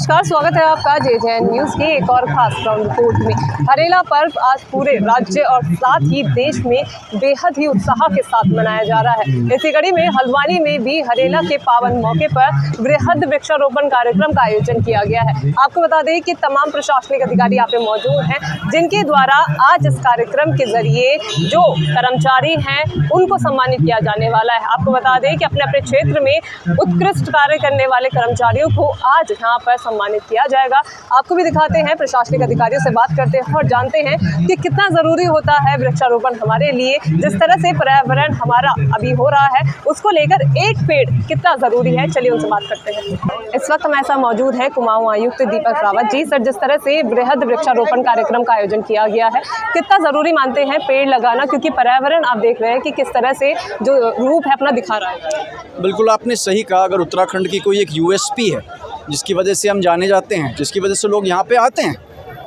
नमस्कार, स्वागत है आपका JJN न्यूज़ की एक और खास ग्राउंड रिपोर्ट में। हरेला पर्व आज पूरे राज्य और साथ ही देश में बेहद ही उत्साह के साथ मनाया जा रहा है। इसी कड़ी में हल्द्वानी में भी हरेला के पावन मौके पर वृहद वृक्षारोपण कार्यक्रम का आयोजन किया गया है। आपको बता दें कि तमाम प्रशासनिक अधिकारी यहाँ पे मौजूद हैं, जिनके द्वारा आज इस कार्यक्रम के जरिए जो कर्मचारी हैं उनको सम्मानित किया जाने वाला है। आपको बता दें कि अपने अपने क्षेत्र में उत्कृष्ट कार्य करने वाले कर्मचारियों को आज यहाँ पर सम्मानित किया जाएगा। आपको भी दिखाते हैं, प्रशासनिक अधिकारियों से बात करते हैं और जानते हैं कि कितना ज़रूरी होता है वृक्षारोपण हमारे लिए। जिस तरह से पर्यावरण हमारा अभी हो रहा है, उसको लेकर एक पेड़ कितना ज़रूरी है, चलिए उनसे बात करते हैं। इस वक्त हमारे साथ मौजूद है कुमाऊं आयुक्त दीपक रावत जी। सर, जिस तरह से वृहद वृक्षारोपण कार्यक्रम का आयोजन किया गया है, कितना ज़रूरी मानते हैं पेड़ लगाना, क्योंकि पर्यावरण आप देख रहे हैं कि किस तरह से जो रूप है अपना दिखा रहा है। बिल्कुल आपने सही कहा। अगर उत्तराखंड की कोई एक USP है जिसकी वजह से हम जाने जाते हैं, जिसकी वजह से लोग यहाँ पे आते हैं,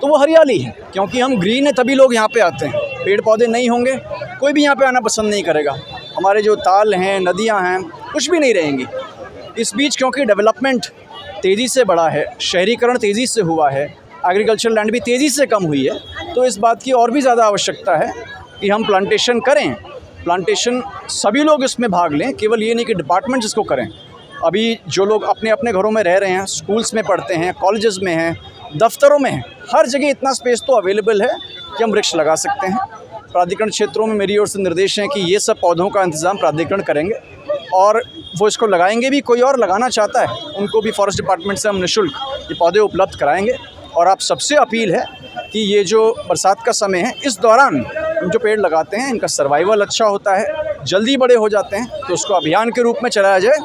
तो वो हरियाली है। क्योंकि हम ग्रीन है तभी लोग यहाँ पे आते हैं। पेड़ पौधे नहीं होंगे कोई भी यहाँ पे आना पसंद नहीं करेगा। हमारे जो ताल हैं, नदियाँ हैं, कुछ भी नहीं रहेंगी। इस बीच क्योंकि डेवलपमेंट तेज़ी से बढ़ा है, शहरीकरण तेज़ी से हुआ है, एग्रीकल्चर लैंड भी तेज़ी से कम हुई है, तो इस बात की और भी ज़्यादा आवश्यकता है कि हम प्लांटेशन करें। प्लांटेशन सभी लोग इसमें भाग लें, केवल ये नहीं कि डिपार्टमेंट इसको करें। अभी जो लोग अपने अपने घरों में रह रहे हैं, स्कूल्स में पढ़ते हैं, कॉलेजेस में हैं, दफ्तरों में हैं, हर जगह इतना स्पेस तो अवेलेबल है कि हम वृक्ष लगा सकते हैं। प्राधिकरण क्षेत्रों में मेरी ओर से निर्देश हैं कि ये सब पौधों का इंतज़ाम प्राधिकरण करेंगे और वो इसको लगाएंगे भी। कोई और लगाना चाहता है उनको भी फॉरेस्ट डिपार्टमेंट से हम निःशुल्क ये पौधे उपलब्ध कराएंगे। और आप सबसे अपील है कि ये जो बरसात का समय है, इस दौरान हम जो पेड़ लगाते हैं इनका सर्वाइवल अच्छा होता है, जल्दी बड़े हो जाते हैं, तो उसको अभियान के रूप में चलाया जाए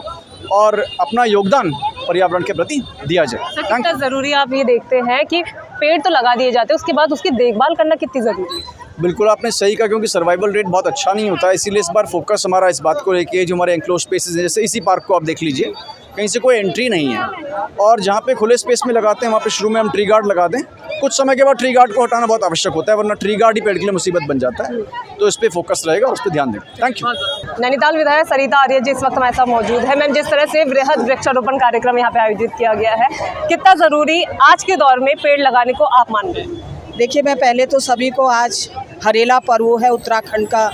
और अपना योगदान पर्यावरण के प्रति दिया जाए। कितना ज़रूरी आप ये देखते हैं कि पेड़ तो लगा दिए जाते हैं, उसके बाद उसकी देखभाल करना कितनी ज़रूरी है? बिल्कुल आपने सही कहा, क्योंकि सर्वाइवल रेट बहुत अच्छा नहीं होता है। इसीलिए इस बार फोकस हमारा इस बात को लेके, जो हमारे एनक्लोज स्पेसेस हैं, जैसे इसी पार्क को आप देख लीजिए, कहीं से कोई एंट्री नहीं है। और जहाँ पे खुले स्पेस में लगाते हैं वहाँ पे शुरू में हम ट्री गार्ड लगा दें। कुछ समय के बाद ट्री गार्ड को हटाना बहुत आवश्यक होता है, वरना ट्री गार्ड ही पेड़ के लिए मुसीबत बन जाता है। तो इस पर फोकस रहेगा और उस पर ध्यान दें। Thank you. नैनीताल विधायक सरिता आर्य जी इस वक्त हमारे साथ मौजूद है। मैम, जिस तरह से वृहद वृक्षारोपण कार्यक्रम यहाँ पे आयोजित किया गया है, कितना ज़रूरी आज के दौर में पेड़ लगाने को आप मान रहे हैं? देखिए, मैं पहले तो सभी को आज हरेला पर्व है उत्तराखंड का,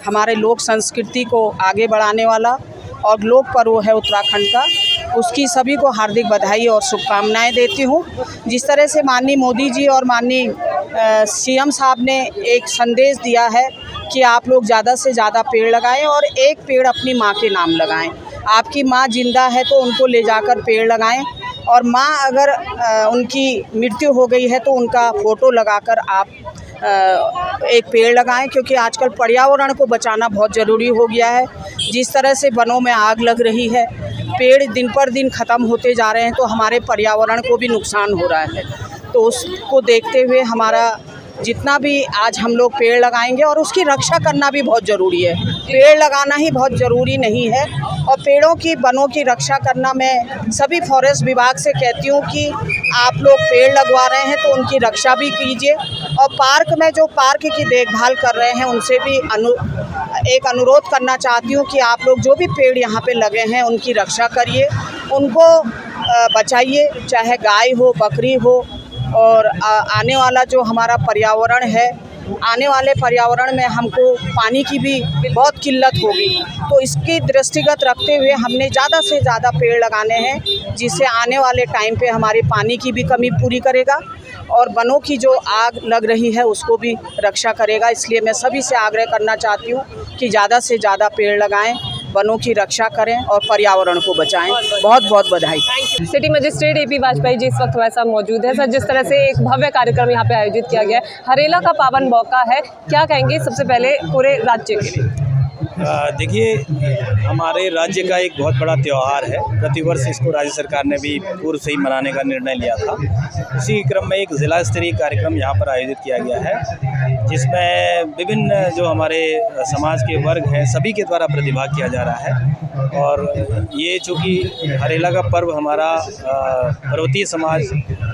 हमारे लोक संस्कृति को आगे बढ़ाने वाला और लोक पर्व है उत्तराखंड का, उसकी सभी को हार्दिक बधाई और शुभकामनाएं देती हूँ। जिस तरह से माननीय मोदी जी और माननीय CM साहब ने एक संदेश दिया है कि आप लोग ज़्यादा से ज़्यादा पेड़ लगाएं और एक पेड़ अपनी माँ के नाम लगाएं। आपकी माँ जिंदा है तो उनको ले जाकर पेड़ लगाएं, और माँ अगर उनकी मृत्यु हो गई है तो उनका फ़ोटो लगाकर आप एक पेड़ लगाएं, क्योंकि आजकल पर्यावरण को बचाना बहुत ज़रूरी हो गया है। जिस तरह से वनों में आग लग रही है, पेड़ दिन पर दिन ख़त्म होते जा रहे हैं, तो हमारे पर्यावरण को भी नुकसान हो रहा है। तो उसको देखते हुए हमारा जितना भी आज हम लोग पेड़ लगाएंगे, और उसकी रक्षा करना भी बहुत ज़रूरी है। पेड़ लगाना ही बहुत ज़रूरी नहीं है, और पेड़ों की, वनों की रक्षा करना मैं सभी फॉरेस्ट विभाग से कहती हूँ कि आप लोग पेड़ लगवा रहे हैं तो उनकी रक्षा भी कीजिए। और पार्क में जो पार्क की देखभाल कर रहे हैं उनसे भी एक अनुरोध करना चाहती हूँ कि आप लोग जो भी पेड़ यहाँ पे लगे हैं उनकी रक्षा करिए, उनको बचाइए, चाहे गाय हो, बकरी हो। और आने वाला जो हमारा पर्यावरण है, आने वाले पर्यावरण में हमको पानी की भी बहुत किल्लत होगी, तो इसकी दृष्टिगत रखते हुए हमने ज़्यादा से ज़्यादा पेड़ लगाने हैं, जिससे आने वाले टाइम पे हमारे पानी की भी कमी पूरी करेगा और वनों की जो आग लग रही है उसको भी रक्षा करेगा। इसलिए मैं सभी से आग्रह करना चाहती हूँ कि ज़्यादा से ज़्यादा पेड़ लगाएं, वनों की रक्षा करें और पर्यावरण को बचाएं। बहुत बहुत बधाई। City magistrate AP Vajpayee ji इस वक्त हमारे साथ मौजूद है। सर, जिस तरह से एक भव्य कार्यक्रम यहाँ पे आयोजित किया गया है, हरेला का पावन मौका है, क्या कहेंगे सबसे पहले पूरे राज्य के लिए? देखिए, हमारे राज्य का एक बहुत बड़ा त्यौहार है। प्रतिवर्ष इसको राज्य सरकार ने भी पूर्व से ही मनाने का निर्णय लिया था। इसी क्रम में एक ज़िला स्तरीय कार्यक्रम यहाँ पर आयोजित किया गया है, जिसमें विभिन्न जो हमारे समाज के वर्ग हैं सभी के द्वारा प्रतिभाग किया जा रहा है। और ये चूँकि हरेला का पर्व हमारा पर्वतीय समाज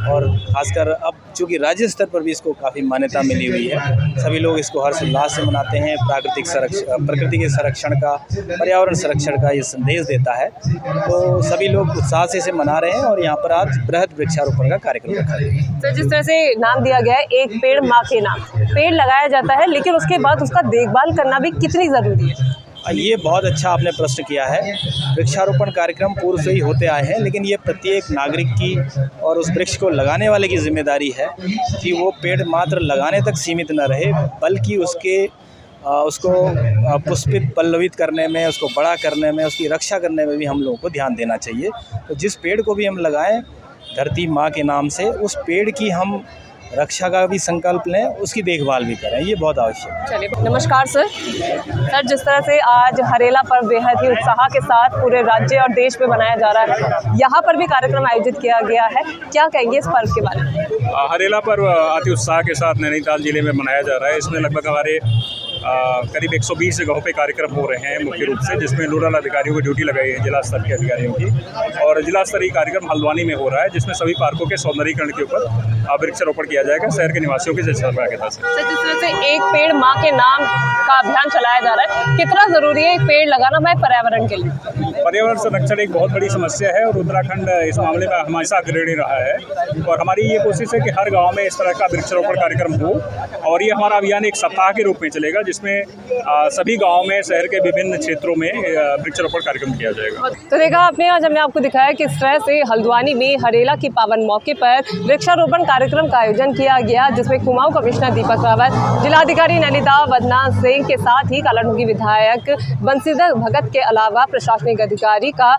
और खासकर अब चूँकि राज्य स्तर पर भी इसको काफ़ी मान्यता मिली हुई है, सभी लोग इसको हर्षोल्लास से मनाते हैं। प्रकृति के संरक्षण का, पर्यावरण संरक्षण का ये संदेश देता है, तो सभी लोग उत्साह से इसे मना रहे हैं। और यहाँ पर आज बृहद वृक्षारोपण का कार्यक्रम रखा गया है। तो जिस तरह से नाम दिया गया है, एक पेड़ माँ के नाम, पेड़ लगाया जाता है, लेकिन उसके बाद उसका देखभाल करना भी कितनी ज़रूरी है? ये बहुत अच्छा आपने प्रश्न किया है। वृक्षारोपण कार्यक्रम पूर्व से ही होते आए हैं, लेकिन ये प्रत्येक नागरिक की और उस वृक्ष को लगाने वाले की जिम्मेदारी है कि वो पेड़ मात्र लगाने तक सीमित न रहे, बल्कि उसको पुष्पित पल्लवित करने में, उसको बड़ा करने में, उसकी रक्षा करने में भी हम लोगों को ध्यान देना चाहिए। तो जिस पेड़ को भी हम लगाएं धरती माँ के नाम से, उस पेड़ की हम रक्षा का भी संकल्प लें, उसकी देखभाल भी करें, ये बहुत आवश्यक है। चलिए, नमस्कार सर। जिस तरह से आज हरेला पर्व बेहद ही उत्साह के साथ पूरे राज्य और देश में मनाया जा रहा है, यहाँ पर भी कार्यक्रम आयोजित किया गया है, क्या कहेंगे इस पर्व के बारे में? हरेला पर्व अति उत्साह के साथ नैनीताल जिले में मनाया जा रहा है। इसमें लगभग हमारे करीब 120 जगहों पे कार्यक्रम हो रहे हैं मुख्य रूप से, जिसमें नोडल अधिकारियों की ड्यूटी लगाई है जिला स्तर के अधिकारियों की। और जिला स्तरीय कार्यक्रम हल्द्वानी में हो रहा है, जिसमें सभी पार्कों के सौंदर्यीकरण के ऊपर वृक्षारोपण किया जाएगा शहर के निवासियों की सहभागिता से। सर, जिस तरह से एक पेड़ माँ के नाम का अभियान चलाया जा रहा है, कितना ज़रूरी है एक पेड़ लगाना हमारे पर्यावरण के लिए? पर्यावरण संरक्षण एक बहुत बड़ी समस्या है और उत्तराखंड इस मामले में हमेशा अग्रणी रहा है। और हमारी ये कोशिश है कि हर गाँव में इस तरह का वृक्षारोपण कार्यक्रम हो, और ये हमारा अभियान एक सप्ताह के रूप में चलेगा, जिसमें सभी गाँव में शहर के विभिन्न क्षेत्रों में वृक्षारोपण कार्यक्रम किया जाएगा। तो देखा आपने, आज हमने आपको दिखाया कि इस तरह से हल्द्वानी में हरेला के पावन मौके पर वृक्षारोपण कार्यक्रम का आयोजन किया गया, जिसमें कुमाऊं कमिश्नर दीपक रावत, जिलाधिकारी नैनीताल बदनाम सिंह के साथ ही कालाढूंगी विधायक बंसीधर भगत के अलावा प्रशासनिक अधिकारी का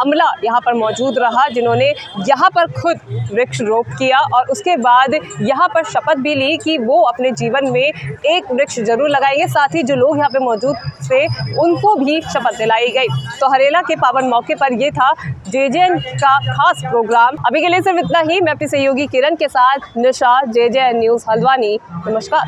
अमला यहाँ पर मौजूद रहा, जिन्होंने यहाँ पर खुद वृक्ष रोप किया और उसके बाद यहाँ पर शपथ भी ली कि वो अपने जीवन में एक वृक्ष जरूर लगाएंगे। साथ ही जो लोग यहाँ पे मौजूद थे उनको भी शपथ दिलाई गई। तो हरेला के पावन मौके पर ये था JJN का खास प्रोग्राम। अभी के लिए सिर्फ इतना ही। मैं अपनी सहयोगी किरण के साथ निशा, JJN न्यूज़ हल्द्वानी। नमस्कार।